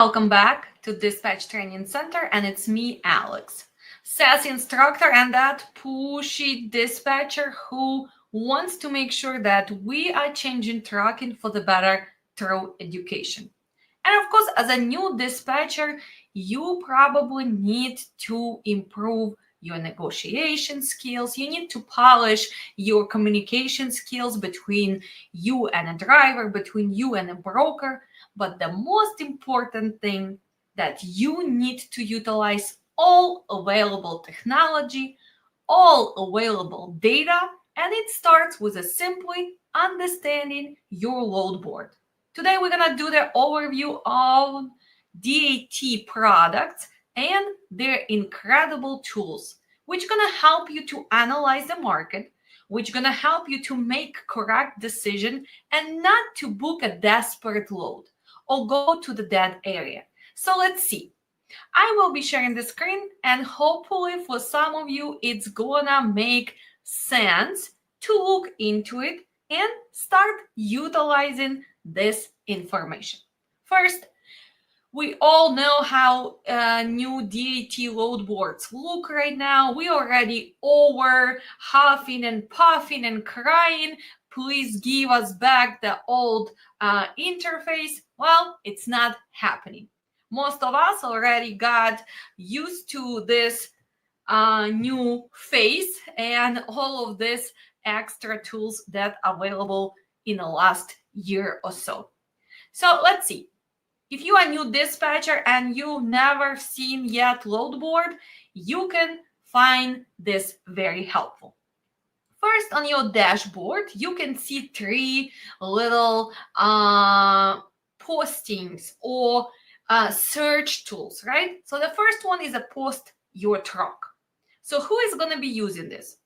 Welcome back to Dispatch Training Center, and it's me, Alex, SaaS instructor and that pushy dispatcher who wants to make sure that we are changing trucking for the better through education. And of course, as a new dispatcher, you probably need to improve your negotiation skills. You need to polish your communication skills between you and a driver, between you and a broker. But the most important thing that you need to utilize all available technology, all available data, and it starts with a simply understanding your load board. Today we're gonna do the overview of DAT products and their incredible tools, which gonna help you to analyze the market, which gonna help you to make correct decision and not to book a desperate load or go to the dead area. So let's see. I will be sharing the screen, and hopefully for some of you it's gonna make sense to look into it and start utilizing this information. First, we all know how new DAT load boards look right now. We already over huffing and puffing and crying. Please give us back the old interface. Well, it's not happening. Most of us already got used to this new face and all of these extra tools that are available in the last year or so. So let's see. If you are a new dispatcher and you've never seen yet load board, you can find this very helpful. First, on your dashboard, you can see three little postings or search tools, right? So the first one is a post your truck. So who is going to be using this?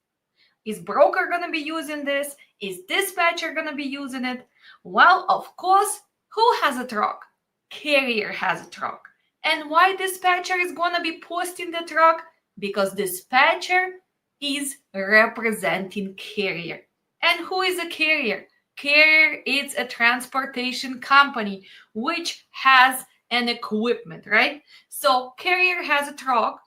Is broker going to be using this? Is dispatcher going to be using it? Well, of course, who has a truck? Carrier has a truck. And why dispatcher is going to be posting the truck? Because dispatcher is representing carrier. And who is a carrier? Carrier is a transportation company which has an equipment, right? So carrier has a truck,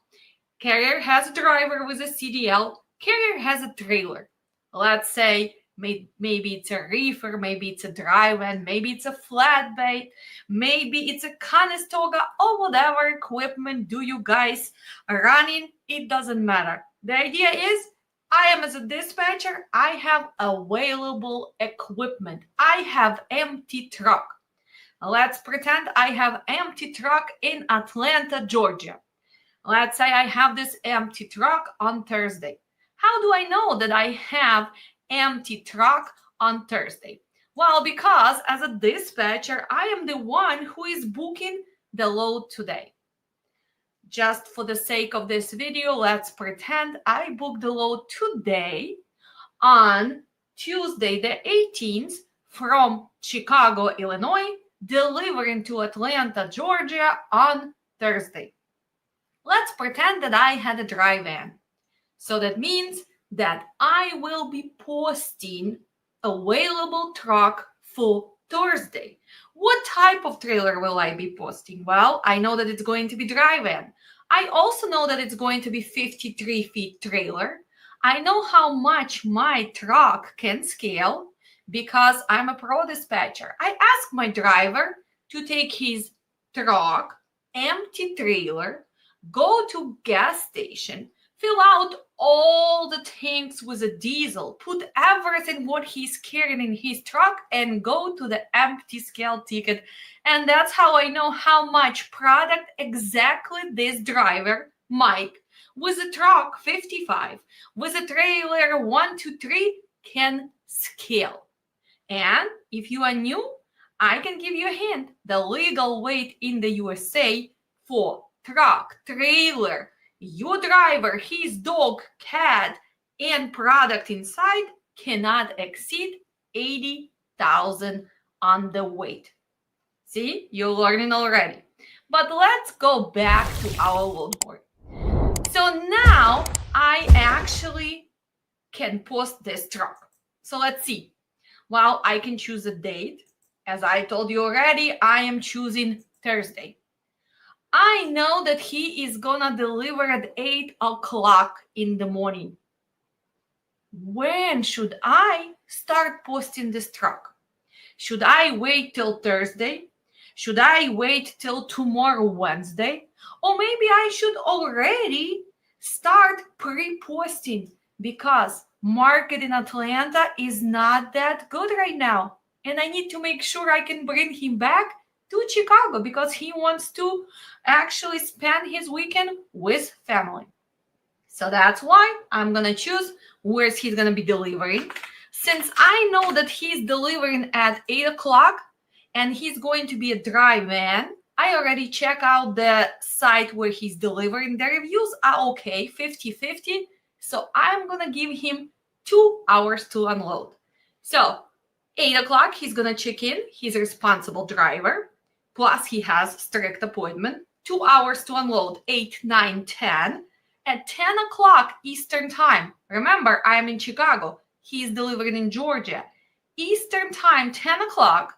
carrier has a driver with a CDL, carrier has a trailer. Let's say maybe it's a reefer, maybe it's a dry van, maybe it's a flatbed, maybe it's a Conestoga, or whatever equipment do you guys are running. It doesn't matter. The idea is, I am as a dispatcher, I have available equipment. I have empty truck. Let's pretend I have empty truck in Atlanta, Georgia. Let's say I have this empty truck on Thursday. How do I know that I have empty truck on Thursday? Well, because as a dispatcher, I am the one who is booking the load today. Just for the sake of this video, let's pretend I booked the load today on Tuesday the 18th from Chicago, Illinois, delivering to Atlanta, Georgia on Thursday. Let's pretend that I had a dry van. So that means that I will be posting available truck for Thursday. What type of trailer will I be posting? Well, I know that it's going to be dry van. I also know that it's going to be 53 feet trailer. I know how much my truck can scale because I'm a pro dispatcher. I ask my driver to take his truck, empty trailer, go to gas station, fill out all the tanks with a diesel, put everything what he's carrying in his truck, and go to the empty scale ticket. And that's how I know how much product exactly this driver, Mike, with a truck 55, with a trailer 123 can scale. And if you are new, I can give you a hint. The legal weight in the USA for truck, trailer, your driver, his dog, cat, and product inside cannot exceed 80,000 on the weight. See, you're learning already. But let's go back to our load board. So now I actually can post this truck. So let's see. Well, I can choose a date. As I told you already, I am choosing Thursday. I know that he is gonna deliver at 8 o'clock in the morning. When should I start posting this truck? Should I wait till Thursday? Should I wait till tomorrow, Wednesday? Or maybe I should already start pre-posting because market in Atlanta is not that good right now. And I need to make sure I can bring him back to Chicago because he wants to actually spend his weekend with family. So that's why I'm going to choose where he's going to be delivering. Since I know that he's delivering at 8 o'clock and he's going to be a dry van, I already check out the site where he's delivering. The reviews are okay, 50-50. So I'm going to give him 2 hours to unload. So 8 o'clock, he's going to check in. He's a responsible driver. Plus, he has strict appointment. 2 hours to unload, 8, 9, 10. At 10 o'clock Eastern time, remember, I'm in Chicago. He's delivering in Georgia. Eastern time, 10 o'clock.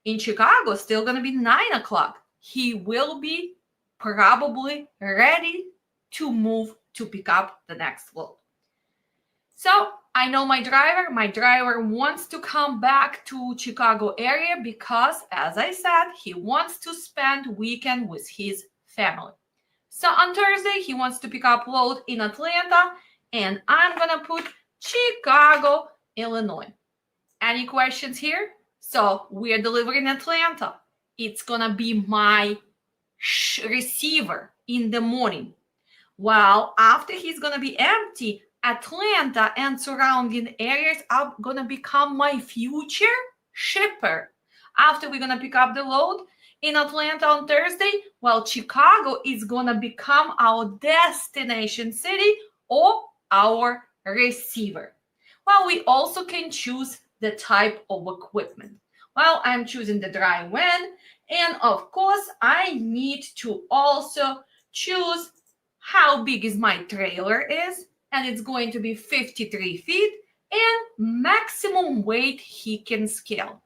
In Chicago, still going to be 9 o'clock. He will be probably ready to move to pick up the next load. So I know my driver. My driver wants to come back to Chicago area because, as I said, he wants to spend weekend with his family. So on Thursday, he wants to pick up load in Atlanta, and I'm going to put Chicago, Illinois. Any questions here? So we are delivering Atlanta. It's going to be my receiver in the morning. Well, after he's going to be empty, Atlanta and surrounding areas are going to become my future shipper. After we're going to pick up the load in Atlanta on Thursday, well, Chicago is going to become our destination city or our receiver. Well, we also can choose the type of equipment. Well, I'm choosing the dry van, and of course, I need to also choose how big is my trailer is, and it's going to be 53 feet and maximum weight he can scale.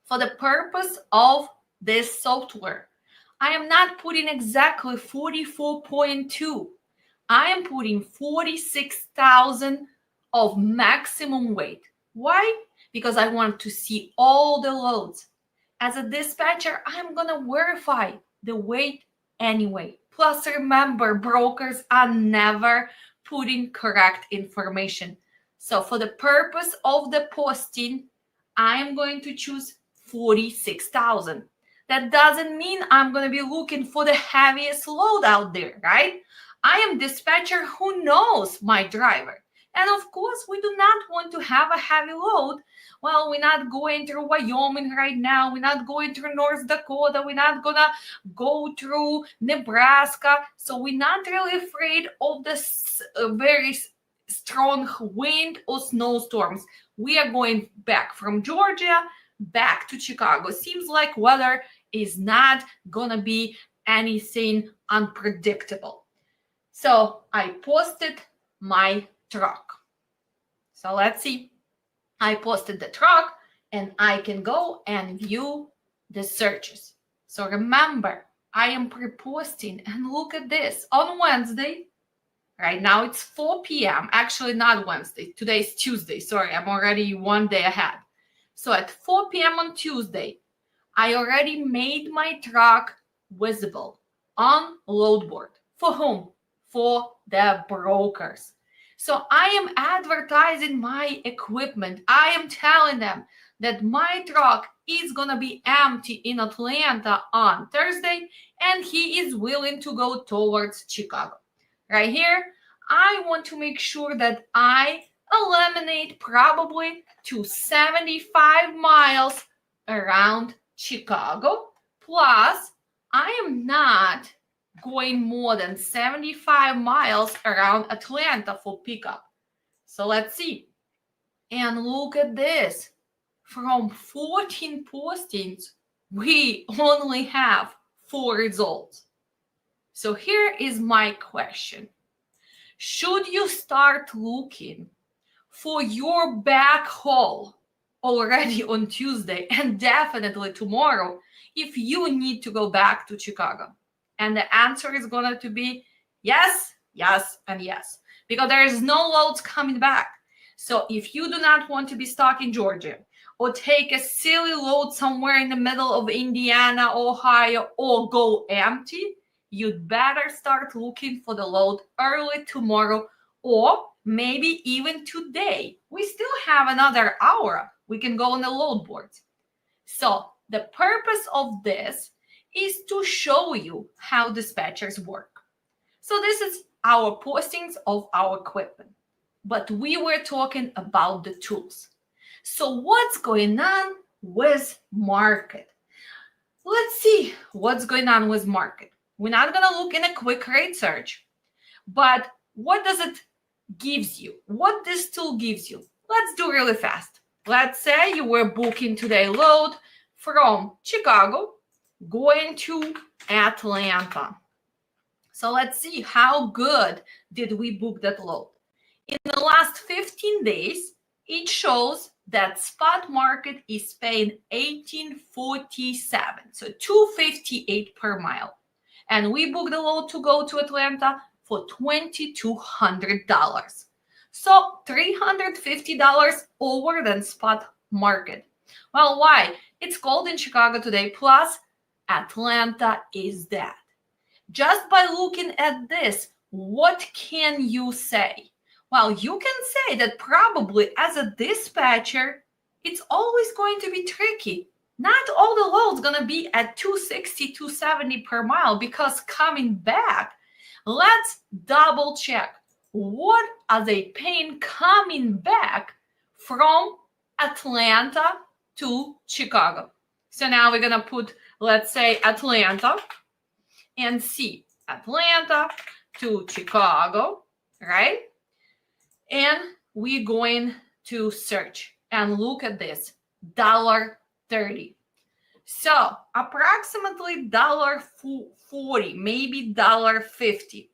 For the purpose of this software, I am not putting exactly 44.2. I am putting 46,000 of maximum weight. Why? Because I want to see all the loads. As a dispatcher, I'm going to verify the weight anyway. Plus, remember, brokers are never putting correct information. So for the purpose of the posting, I am going to choose 46,000. That doesn't mean I'm going to be looking for the heaviest load out there, right? I am dispatcher who knows my driver. And of course, we do not want to have a heavy load. Well, we're not going through Wyoming right now. We're not going through North Dakota. We're not going to go through Nebraska. So we're not really afraid of the very strong wind or snowstorms. We are going back from Georgia back to Chicago. Seems like weather is not going to be anything unpredictable. So I posted my truck. So let's see. I posted the truck and I can go and view the searches. So remember, I am pre-posting, and look at this. On Wednesday, right now it's 4 p.m. Actually, not Wednesday. Today is Tuesday. Sorry, I'm already one day ahead. So at 4 p.m. on Tuesday, I already made my truck visible on load board. For whom? For the brokers. So I am advertising my equipment. I am telling them that my truck is going to be empty in Atlanta on Thursday, and he is willing to go towards Chicago. Right here, I want to make sure that I eliminate probably to 75 miles around Chicago. Plus, I am not going more than 75 miles around Atlanta for pickup. So let's see. And look at this. From 14 postings, we only have 4 results. So here is my question. Should you start looking for your backhaul already on Tuesday and definitely tomorrow if you need to go back to Chicago? And the answer is going to be yes, yes, and yes, because there is no loads coming back. So if you do not want to be stuck in Georgia or take a silly load somewhere in the middle of Indiana, Ohio, or go empty, you'd better start looking for the load early tomorrow or maybe even today. We still have another hour. We can go on the load boards. So the purpose of this is to show you how dispatchers work. So this is our postings of our equipment, but we were talking about the tools. So what's going on with market? Let's see what's going on with market. We're not going to look in a quick rate search, but what does it gives you? What this tool gives you? Let's do really fast. Let's say you were booking today load from Chicago going to Atlanta. So let's see how good did we book that load. In the last 15 days, it shows that spot market is paying $18.47, so $2.58 per mile. And we booked the load to go to Atlanta for $2,200. So $350 over than spot market. Well, why? It's cold in Chicago today, plus Atlanta is that. Just by looking at this, what can you say? Well, you can say that probably as a dispatcher, it's always going to be tricky. Not all the loads going to be at 260, 270 per mile because coming back, let's double check. What are they paying coming back from Atlanta to Chicago? So now we're going to put, let's say, Atlanta and see Atlanta to Chicago, right? And we're going to search and look at this, $1.30. So approximately $1.40, maybe $1.50.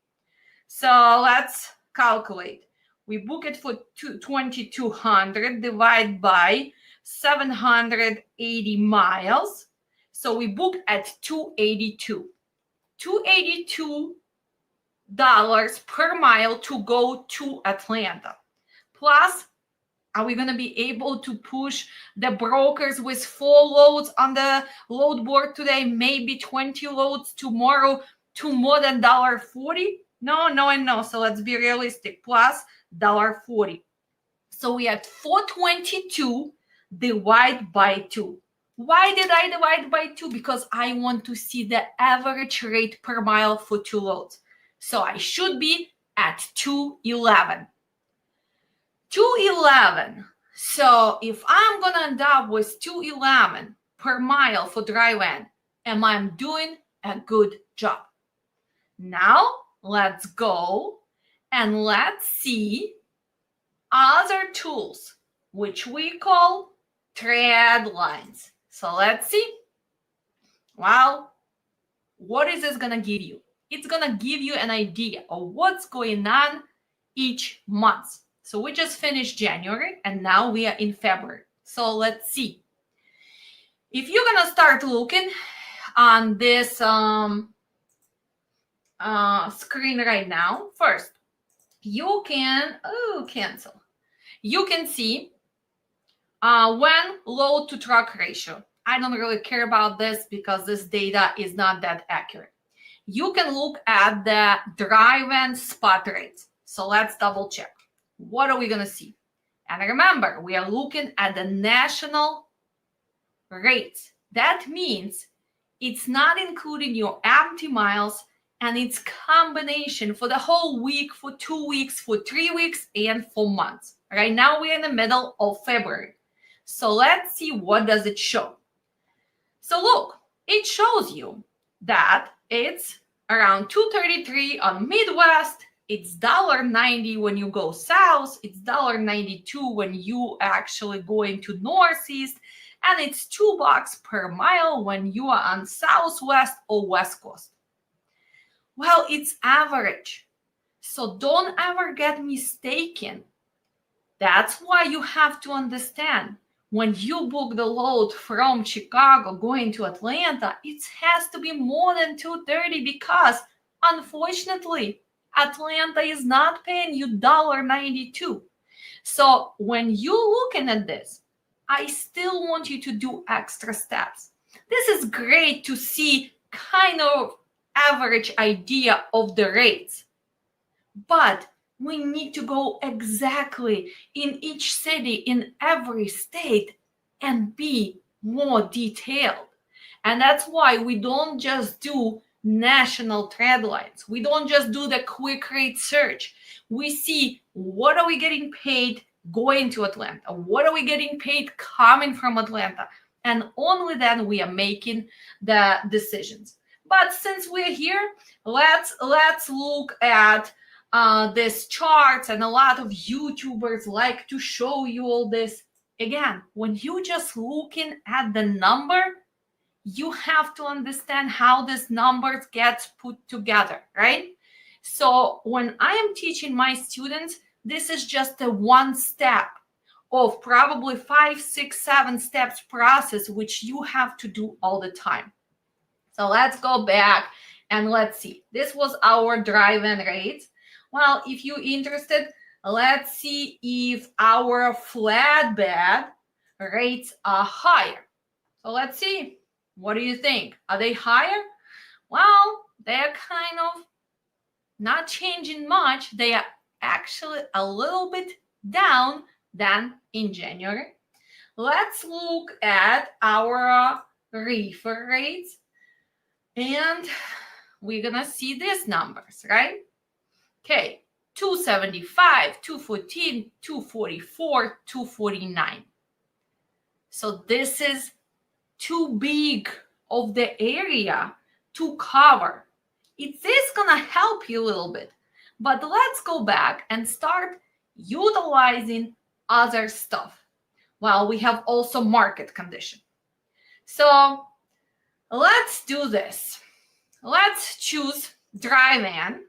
So let's calculate. We book it for 2,200 divided by 780 miles. So we book at $282. $282 per mile to go to Atlanta. Plus, are we going to be able to push the brokers with 4 loads on the load board today, maybe 20 loads tomorrow to more than $1.40? No, no, and no. So let's be realistic. Plus $1.40. So we had 422 divided by 2. Why did I divide by 2? Because I want to see the average rate per mile for 2 loads. So I should be at 211. 211. So if I'm going to end up with 211 per mile for dry van, am I doing a good job? Now let's go and let's see other tools, which we call trend lines. So let's see. Well, what is this going to give you? It's going to give you an idea of what's going on each month. So we just finished January and now we are in February. So let's see. If you're going to start looking on this screen right now, first, you can, cancel. You can see when load to truck ratio. I don't really care about this because this data is not that accurate. You can look at the dry van spot rates. So let's double check. What are we going to see? And remember, we are looking at the national rates. That means it's not including your empty miles, and it's combination for the whole week, for 2 weeks, for 3 weeks, and for months. Right now, we're in the middle of February. So let's see, what does it show? So look, it shows you that it's around 233 on Midwest. It's $1.90 when you go south. It's $1.92 when you actually go into Northeast. And it's $2 per mile when you are on Southwest or West Coast. Well, it's average. So don't ever get mistaken. That's why you have to understand when you book the load from Chicago going to Atlanta, it has to be more than 230 because unfortunately, Atlanta is not paying you $1.92. So when you're looking at this, I still want you to do extra steps. This is great to see kind of average idea of the rates, but we need to go exactly in each city, in every state, and be more detailed. And that's why we don't just do national trend lines. We don't just do the quick rate search. We see what are we getting paid going to Atlanta? What are we getting paid coming from Atlanta? And only then we are making the decisions. But since we're here, let's look at this charts, and a lot of YouTubers like to show you all this. Again, when you just looking at the number, you have to understand how this numbers gets put together, right? So when I am teaching my students, this is just a one step of probably 5, 6, 7 steps process, which you have to do all the time. So let's go back and let's see. This was our drive-in rates. Well, if you're interested, let's see if our flatbed rates are higher. So let's see. What do you think? Are they higher? Well, they're kind of not changing much. They are actually a little bit down than in January. Let's look at our reefer rates. And we're going to see these numbers, right? Okay, 275, 214, 244, 249. So this is too big of the area to cover. It is going to help you a little bit, but let's go back and start utilizing other stuff. Well, we have also market condition. So let's do this. Let's choose drive-in,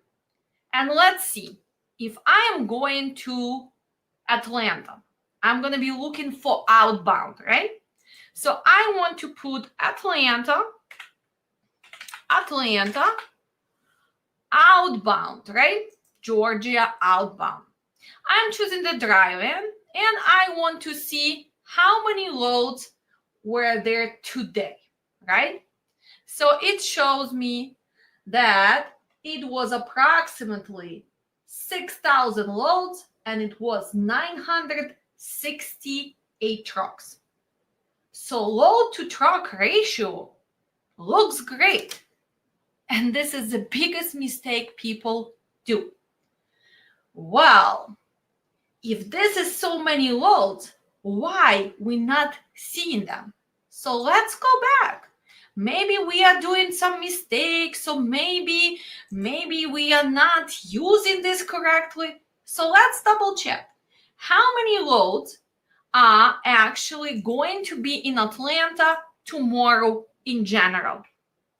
and let's see if I am going to Atlanta. I'm going to be looking for outbound, right? So I want to put Atlanta, outbound, right? Georgia outbound. I'm choosing the drive-in, and I want to see how many loads were there today, right? So it shows me that it was approximately 6,000 loads, and it was 968 trucks. So load to truck ratio looks great. And this is the biggest mistake people do. Well, if this is so many loads, why we not seeing them? So let's go back. Maybe we are doing some mistakes, so maybe we are not using this correctly. So let's double check. How many loads are actually going to be in Atlanta tomorrow in general?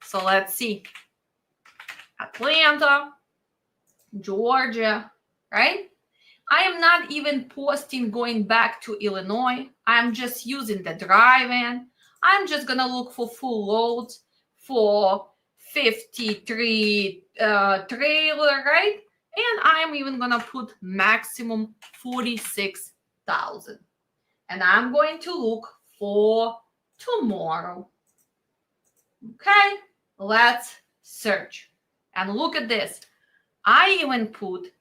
So let's see. Atlanta, Georgia, right? I am not even posting going back to Illinois. I'm just using the drive-in. I'm just going to look for full loads for 53 trailer, right? And I'm even going to put maximum 46,000. And I'm going to look for tomorrow. Okay, let's search. And look at this. I even put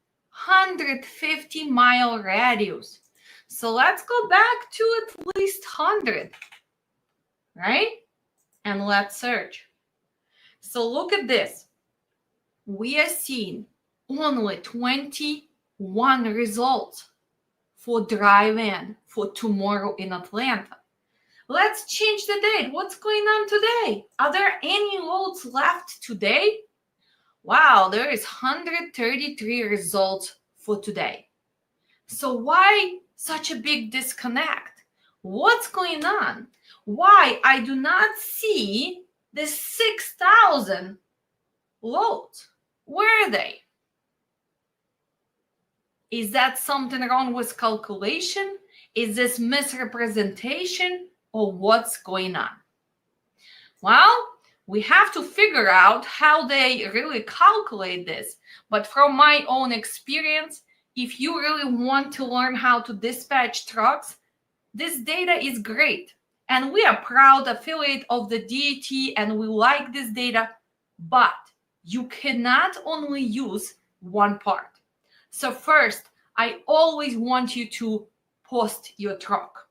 150-mile radius. So let's go back to at least 100, right? And let's search. So look at this. We are seeing only 21 results for drive-in for tomorrow in Atlanta. Let's change the date. What's going on today? Are there any loads left today? Wow, there is 133 results for today. So why such a big disconnect? What's going on? Why I do not see the 6,000 loads? Where are they? Is that something wrong with calculation? Is this misrepresentation or what's going on? Well, we have to figure out how they really calculate this. But from my own experience, if you really want to learn how to dispatch trucks, this data is great. And we are proud affiliate of the DAT and we like this data, but you cannot only use one part. So first, I always want you to post your truck.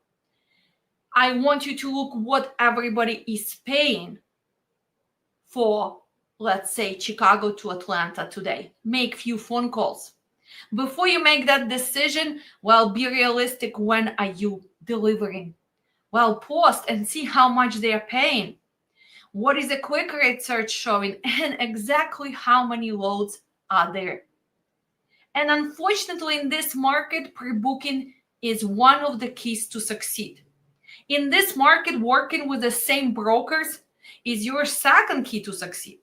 I want you to look what everybody is paying for, let's say, Chicago to Atlanta today. Make few phone calls. Before you make that decision, well, be realistic. When are you delivering? Well, post and see how much they are paying. What is the quick rate search showing? And exactly how many loads are there? And unfortunately, in this market, pre-booking is one of the keys to succeed. In this market, working with the same brokers is your second key to succeed.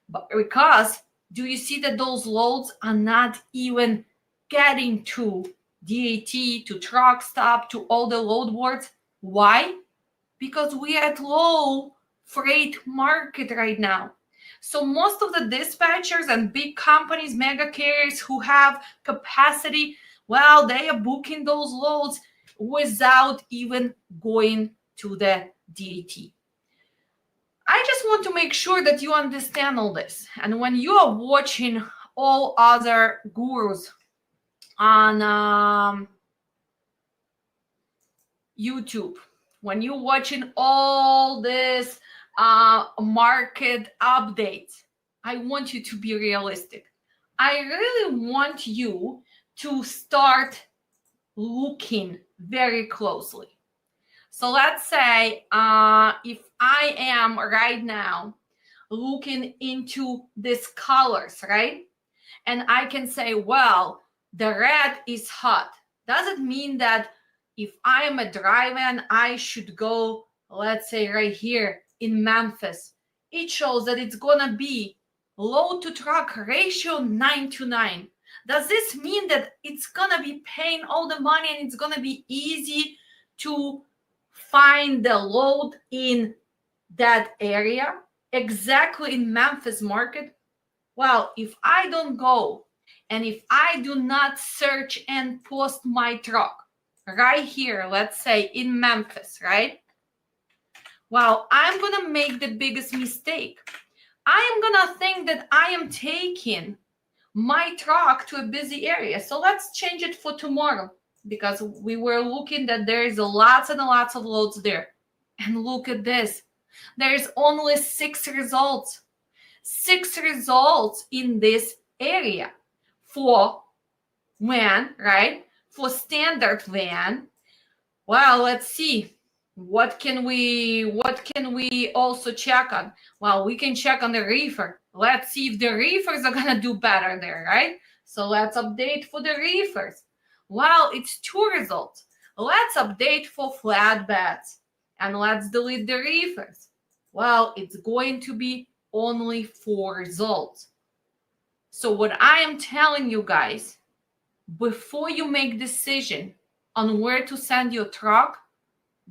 But because do you see that those loads are not even getting to DAT, to truck stop, to all the load boards? Why? Because we are at low freight market right now. So most of the dispatchers and big companies, mega carriers who have capacity, well, they are booking those loads without even going to the DAT. I just want to make sure that you understand all this. And when you are watching all other gurus on YouTube, when you're watching all this market updates, I want you to be realistic. I really want you to start looking very closely. So let's say if I am right now looking into these colors, right? And I can say, well, the red is hot. Does it mean that if I am a driver and I should go, let's say right here in Memphis, it shows that it's gonna be load to truck ratio 9:9. Does this mean that it's gonna be paying all the money and it's gonna be easy to find the load in that area, exactly in Memphis market? Well, if I don't go and if I do not search and post my truck right here, let's say in Memphis, right? Well, I'm gonna make the biggest mistake. I am gonna think that I am taking my truck to a busy area. So let's change it for tomorrow, because we were looking that there is lots and lots of loads there. And look at this. There's only 6 results. 6 results in this area for van, right? For standard van. Well, let's see. What can we also check on? Well, we can check on the reefer. Let's see if the reefers are gonna do better there, right? So let's update for the reefers. Well, it's 2 results. Let's update for flatbeds and let's delete the reefers. Well, it's going to be only 4 results. So what I am telling you guys, before you make decision on where to send your truck,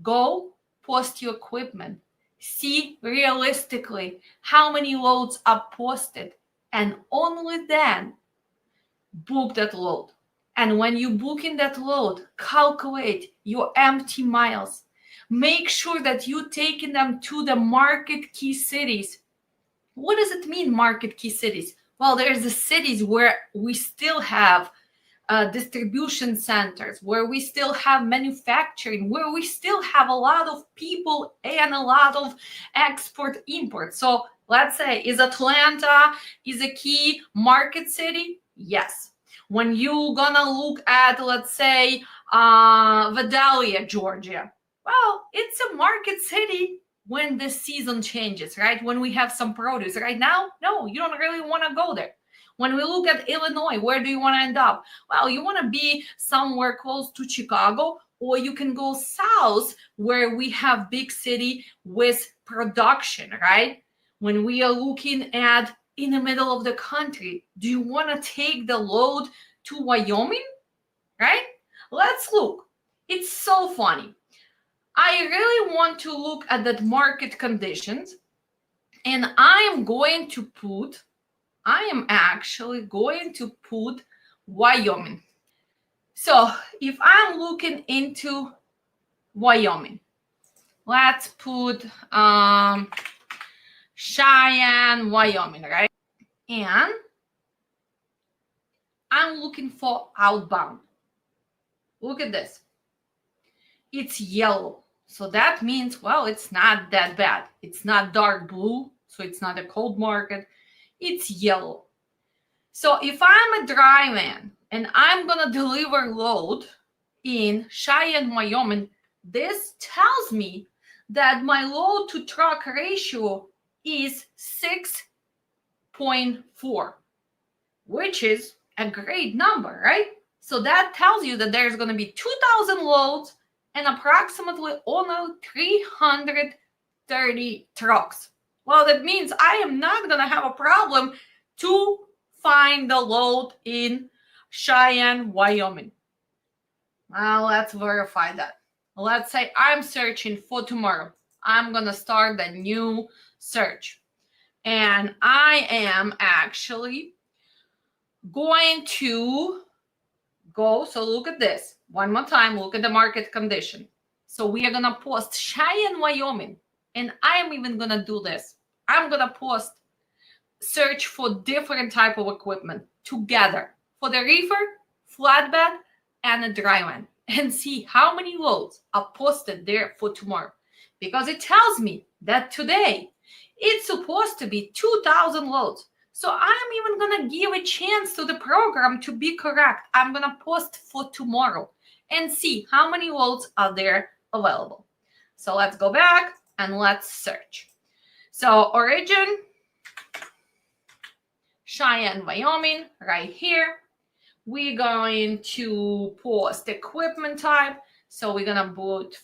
go post your equipment. See realistically how many loads are posted, and only then book that load. And when you book in that load, calculate your empty miles. Make sure that you're taking them to the market key cities. What does it mean, market key cities? Well, there's the cities where we still have distribution centers, where we still have manufacturing, where we still have a lot of people and a lot of export import. So let's say, is Atlanta is a key market city? Yes. When you're gonna look at, let's say, Vidalia, Georgia, well, it's a market city when the season changes, right? When we have some produce. Right now, no, you don't really want to go there. When we look at Illinois, where do you want to end up? Well, you want to be somewhere close to Chicago, or you can go south where we have big city with production, right? When we are looking at in the middle of the country, do you want to take the load to Wyoming, right? Let's look. It's so funny. I really want to look at that market conditions, and I am actually going to put Wyoming. So if I'm looking into Wyoming, let's put Cheyenne, Wyoming, right? And I'm looking for outbound. Look at this. It's yellow. So that means, well, it's not that bad. It's not dark blue, so it's not a cold market. It's yellow. So if I'm a dry van and I'm going to deliver load in Cheyenne, Wyoming, this tells me that my load to truck ratio is 6.4, which is a great number, right? So that tells you that there's going to be 2,000 loads and approximately only 330 trucks. Well, that means I am not going to have a problem to find the load in Cheyenne, Wyoming. Well, let's verify that. Let's say I'm searching for tomorrow. I'm going to start a new search. And I am actually going to go, so look at this. One more time, look at the market condition. So we are going to post Cheyenne, Wyoming. And I am even going to do this. I'm going to post search for different type of equipment together for the reefer, flatbed, and a dry van, and see how many loads are posted there for tomorrow. Because it tells me that today it's supposed to be 2,000 loads. So I'm even going to give a chance to the program to be correct. I'm going to post for tomorrow and see how many loads are there available. So let's go back and let's search. So origin, Cheyenne, Wyoming, right here. We're going to post equipment type. So we're going to put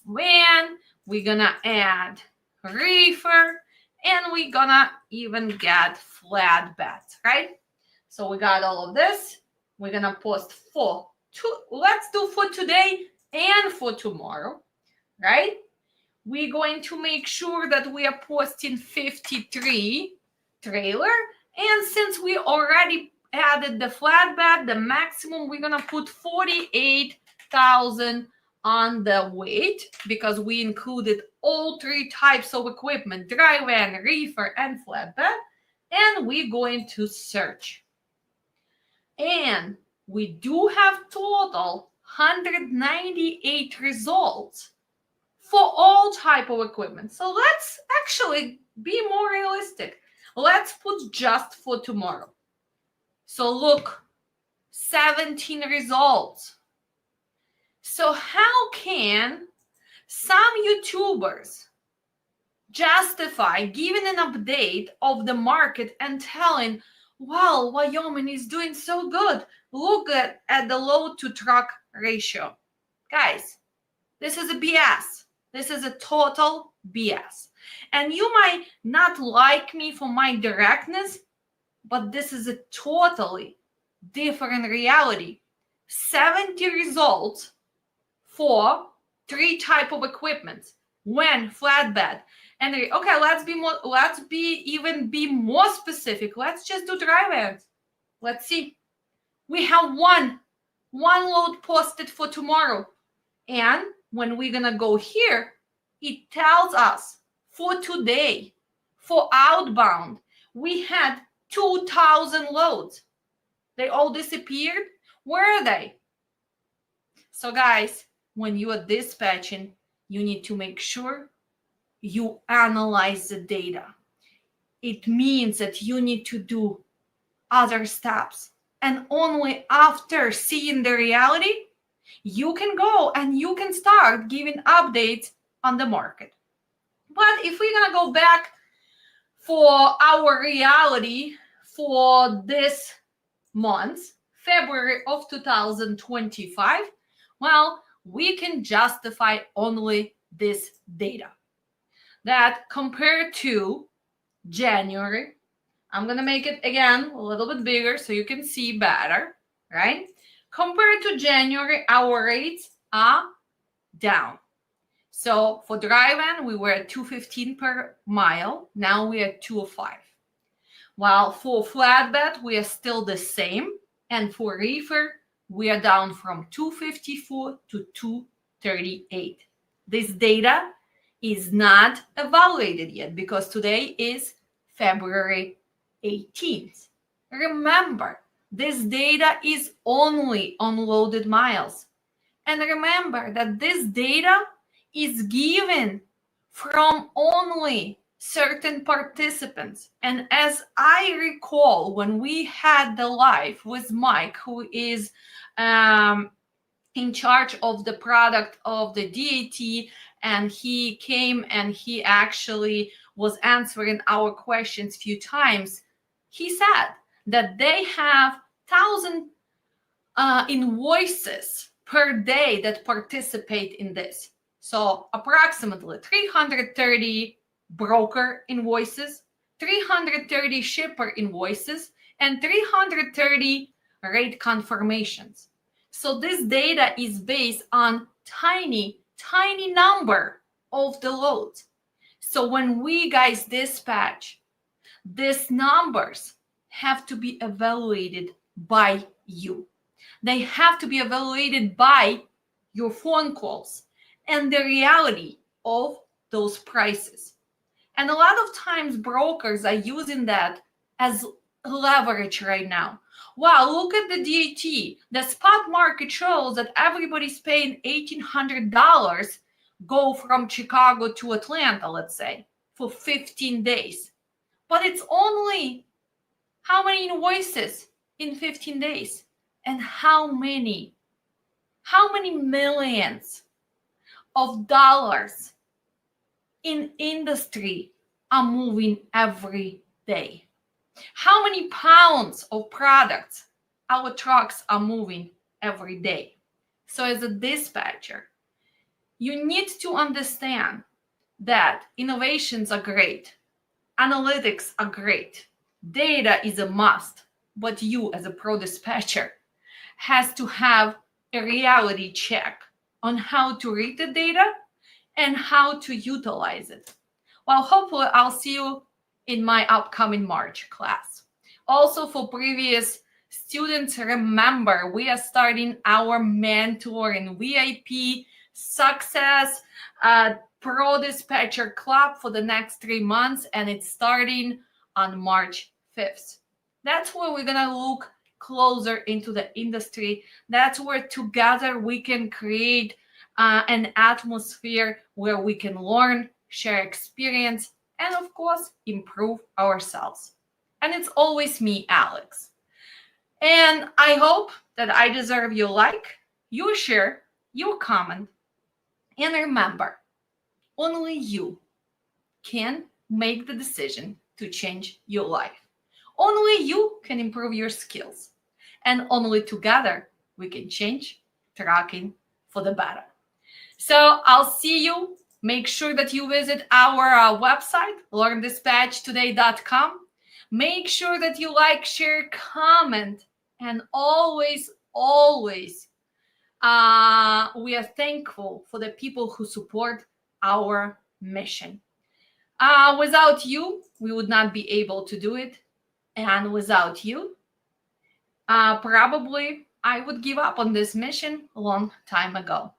van. We're going to add reefer. And we're going to even get flatbeds, right? So we got all of this. We're going to post let's do for today and for tomorrow, right? We're going to make sure that we are posting 53 trailer. And since we already added the flatbed, the maximum, we're going to put 48,000 on the weight because we included all three types of equipment, dry van, reefer, and flatbed. And we're going to search. And we do have total 198 results for all type of equipment. So let's actually be more realistic. Let's put just for tomorrow. So look, 17 results. So how can some YouTubers justify giving an update of the market and telling, wow, Wyoming is doing so good. Look at the load to truck ratio. Guys, this is a BS. This is a total BS. And you might not like me for my directness, but this is a totally different reality. 70 results for three type of equipment. When flatbed. And okay, let's be even more specific. Let's just do dry vans. Let's see. We have one load posted for tomorrow. And when we're gonna go here, it tells us for today, for outbound, we had 2,000 loads. They all disappeared. Where are they? So guys, when you are dispatching, you need to make sure you analyze the data. It means that you need to do other steps. And only after seeing the reality, you can go and you can start giving updates on the market. But if we're going to go back for our reality for this month, February of 2025, well, we can justify only this data. That compared to January, I'm going to make it again a little bit bigger so you can see better, right? Compared to January, our rates are down. So for dry van, we were at 215 per mile. Now we're at 205. While for flatbed, we are still the same. And for reefer, we are down from 254 to 238. This data is not evaluated yet because today is February 18th. Remember, this data is only on loaded miles. And remember that this data is given from only certain participants. And as I recall, when we had the live with Mike, who is in charge of the product of the DAT, and he came and he actually was answering our questions a few times, he said that they have 1,000 invoices per day that participate in this. So approximately 330 broker invoices, 330 shipper invoices, and 330 rate confirmations. So this data is based on tiny number of the loads. So when we guys dispatch, these numbers have to be evaluated by you. They have to be evaluated by your phone calls and the reality of those prices. And a lot of times brokers are using that as leverage right now. Wow, look at the DAT. The spot market shows that everybody's paying $1,800 go from Chicago to Atlanta, let's say, for 15 days. But it's only how many invoices in 15 days? And how many millions of dollars in industry are moving every day? How many pounds of products our trucks are moving every day? So as a dispatcher, you need to understand that innovations are great, analytics are great, data is a must, but you as a pro dispatcher has to have a reality check on how to read the data and how to utilize it. Well, hopefully I'll see you in my upcoming March class. Also, for previous students, remember, we are starting our mentor and VIP success pro dispatcher club for the next 3 months, and it's starting on March 5th. That's where we're gonna look closer into the industry. That's where together we can create an atmosphere where we can learn, share experience, and of course, improve ourselves. And it's always me, Alex. And I hope that I deserve your like, your share, your comment. And remember, only you can make the decision to change your life. Only you can improve your skills. And only together we can change trucking for the better. So I'll see you. Make sure that you visit our website, learndispatchtoday.com. Make sure that you like, share, comment, and always we are thankful for the people who support our mission. Without you, we would not be able to do it. And without you, probably I would give up on this mission a long time ago.